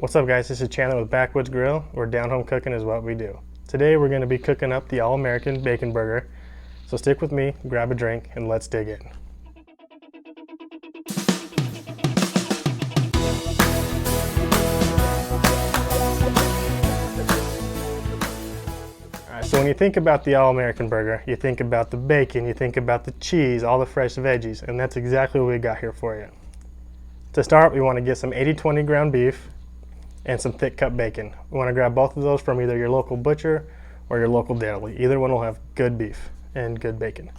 What's up guys, this is Chandler with Backwoods Grill, where down home cooking is what we do. Today we're going to be cooking up the all-American bacon burger. So stick with me, grab a drink, and let's dig in. Alright, so when you think about the all-American burger, you think about the bacon, you think about the cheese, all the fresh veggies, and that's exactly what we got here for you. To start, we want to get some 80/20 ground beef and some thick cut bacon. We want to grab both of those from either your local butcher or your local deli. Either one will have good beef and good bacon.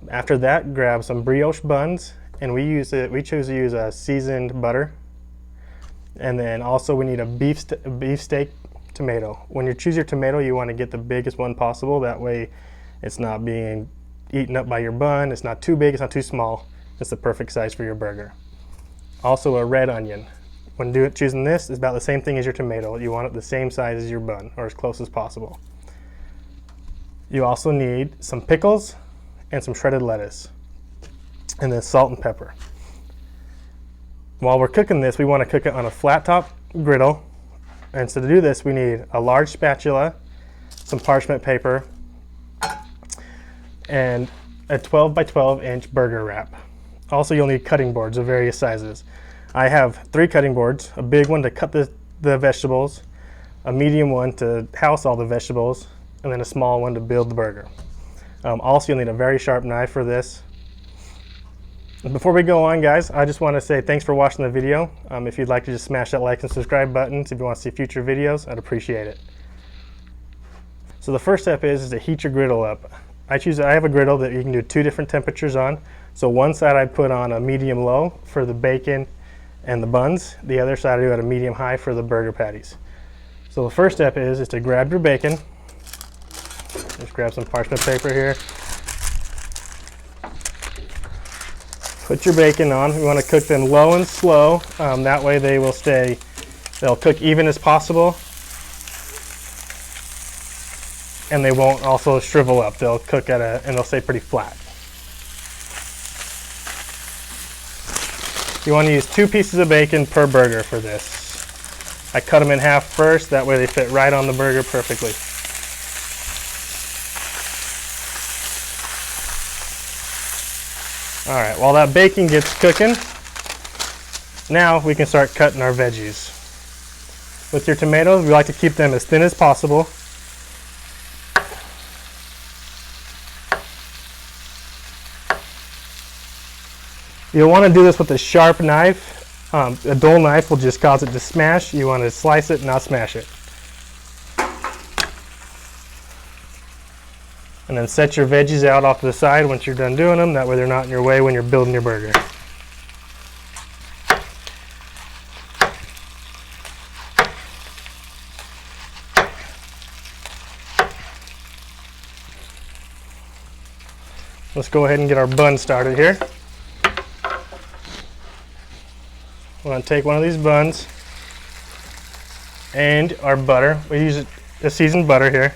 After that, grab some brioche buns, and we choose to use a seasoned butter. And then also we need a beef steak tomato. When you choose your tomato, you want to get the biggest one possible. That way it's not being eaten up by your bun. It's not too big, it's not too small. It's the perfect size for your burger. Also a red onion. When choosing this, it's about the same thing as your tomato. You want it the same size as your bun, or as close as possible. You also need some pickles and some shredded lettuce, and then salt and pepper. While we're cooking this, we want to cook it on a flat top griddle. And so to do this, we need a large spatula, some parchment paper, and a 12 by 12 inch burger wrap. Also, you'll need cutting boards of various sizes. I have 3 cutting boards, a big one to cut the vegetables, a medium one to house all the vegetables, and then a small one to build the burger. Also, you'll need a very sharp knife for this. Before we go on, guys, I just want to say thanks for watching the video. If you'd like to just smash that like and subscribe buttons if you want to see future videos, I'd appreciate it. So the first step is to heat your griddle up. I have a griddle that you can do 2 different temperatures on. So one side I put on a medium low for the bacon and the buns. The other side I do at a medium high for the burger patties. So the first step is to grab your bacon. Just grab some parchment paper here. Put your bacon on. You want to cook them low and slow. That way they'll cook even as possible. And they won't also shrivel up. They'll cook and they'll stay pretty flat. You want to use 2 pieces of bacon per burger for this. I cut them in half first, that way they fit right on the burger perfectly. Alright, while that bacon gets cooking, now we can start cutting our veggies. With your tomatoes, we like to keep them as thin as possible. You'll want to do this with a sharp knife. A dull knife will just cause it to smash. You want to slice it, not smash it. And then set your veggies out off to the side once you're done doing them. That way they're not in your way when you're building your burger. Let's go ahead and get our bun started here. We're going to take one of these buns and our butter. We use a seasoned butter here.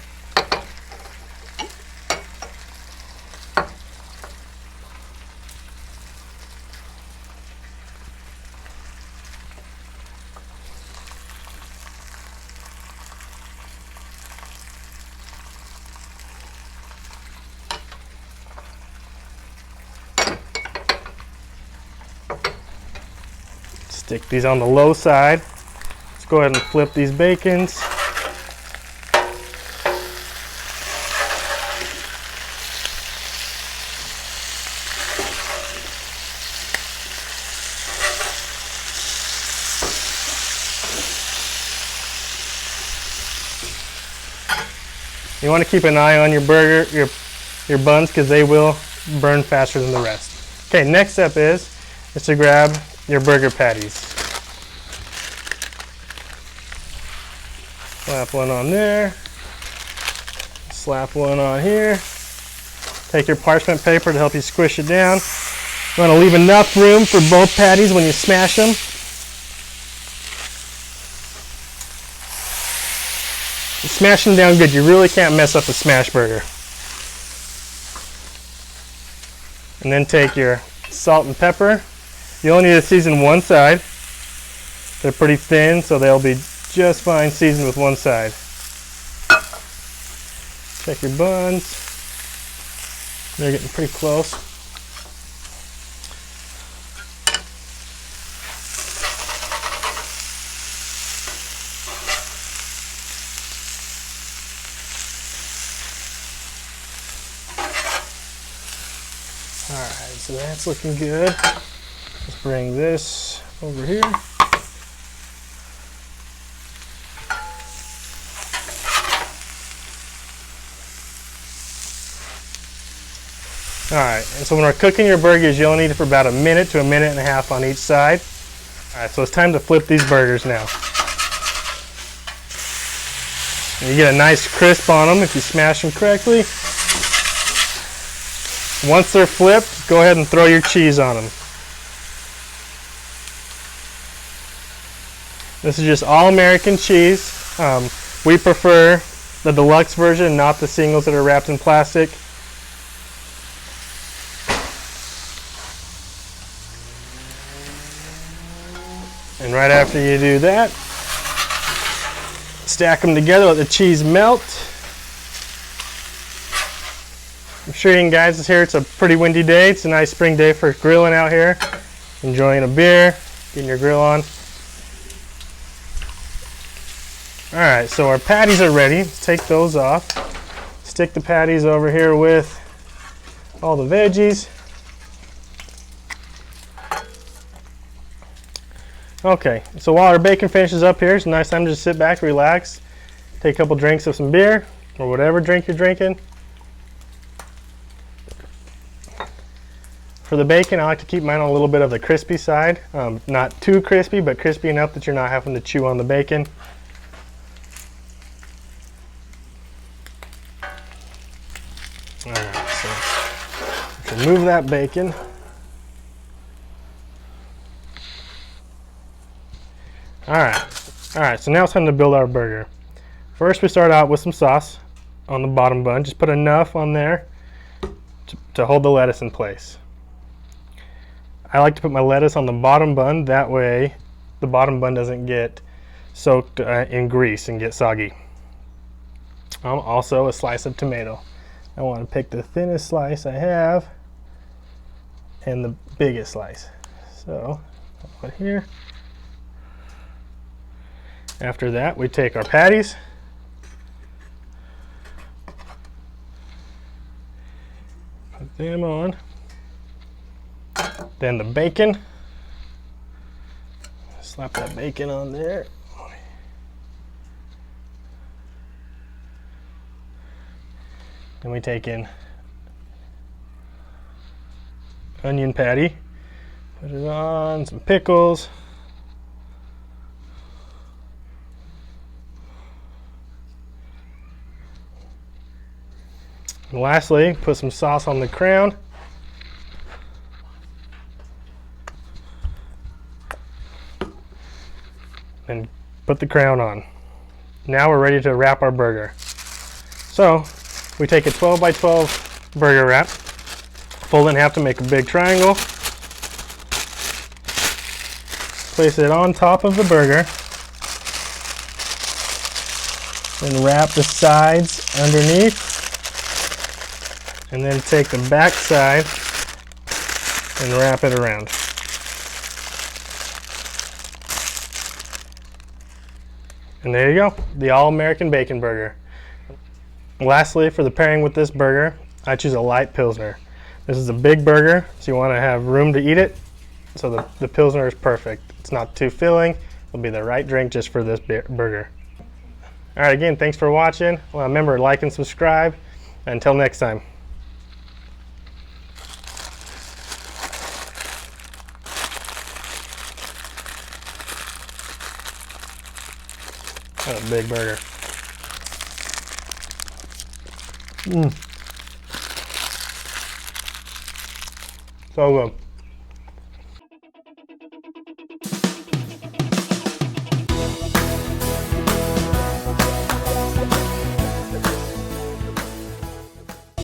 Stick these on the low side. Let's go ahead and flip these bacons. You want to keep an eye on your burger, your buns, because they will burn faster than the rest. Okay, next step is to grab your burger patties. Slap one on there. Slap one on here. Take your parchment paper to help you squish it down. You want to leave enough room for both patties when you smash them. You smash them down good. You really can't mess up a smash burger. And then take your salt and pepper. You only need to season one side. They're pretty thin, so they'll be just fine seasoned with one side. Check your buns. They're getting pretty close. Alright, so that's looking good. Let's bring this over here. Alright, and so when we're cooking your burgers, you'll need it for about a minute to a minute and a half on each side. Alright, so it's time to flip these burgers now. And you get a nice crisp on them if you smash them correctly. Once they're flipped, go ahead and throw your cheese on them. This is just all American cheese. We prefer the deluxe version, not the singles that are wrapped in plastic. And right after you do that, stack them together, let the cheese melt. I'm sure you guys is here. It's a pretty windy day. It's a nice spring day for grilling out here, enjoying a beer, getting your grill on. All right, so our patties are ready. Let's take those off. Stick the patties over here with all the veggies. Okay, so while our bacon finishes up here, it's a nice time to just sit back, relax, take a couple drinks of some beer or whatever drink you're drinking. For the bacon, I like to keep mine on a little bit of the crispy side. Not too crispy, but crispy enough that you're not having to chew on the bacon. Alright, so remove that bacon. Alright, so now it's time to build our burger. First, we start out with some sauce on the bottom bun. Just put enough on there to hold the lettuce in place. I like to put my lettuce on the bottom bun, that way the bottom bun doesn't get soaked in grease and get soggy. Also a slice of tomato. I want to pick the thinnest slice I have and the biggest slice. So I'll put here. After that, we take our patties, put them on. Then the bacon, slap that bacon on there. Then we take in onion patty, put it on, some pickles. And lastly, put some sauce on the crown. And put the crown on. Now we're ready to wrap our burger. So we take a 12 by 12 burger wrap, fold it in half to make a big triangle, place it on top of the burger, then wrap the sides underneath, and then take the back side and wrap it around. And there you go, the all-American bacon burger. Lastly, for the pairing with this burger, I choose a light Pilsner. This is a big burger, so you want to have room to eat it. So the Pilsner is perfect. It's not too filling. It'll be the right drink just for this burger. All right, again, thanks for watching. Well, remember, like and subscribe. Until next time. What a big burger. So good.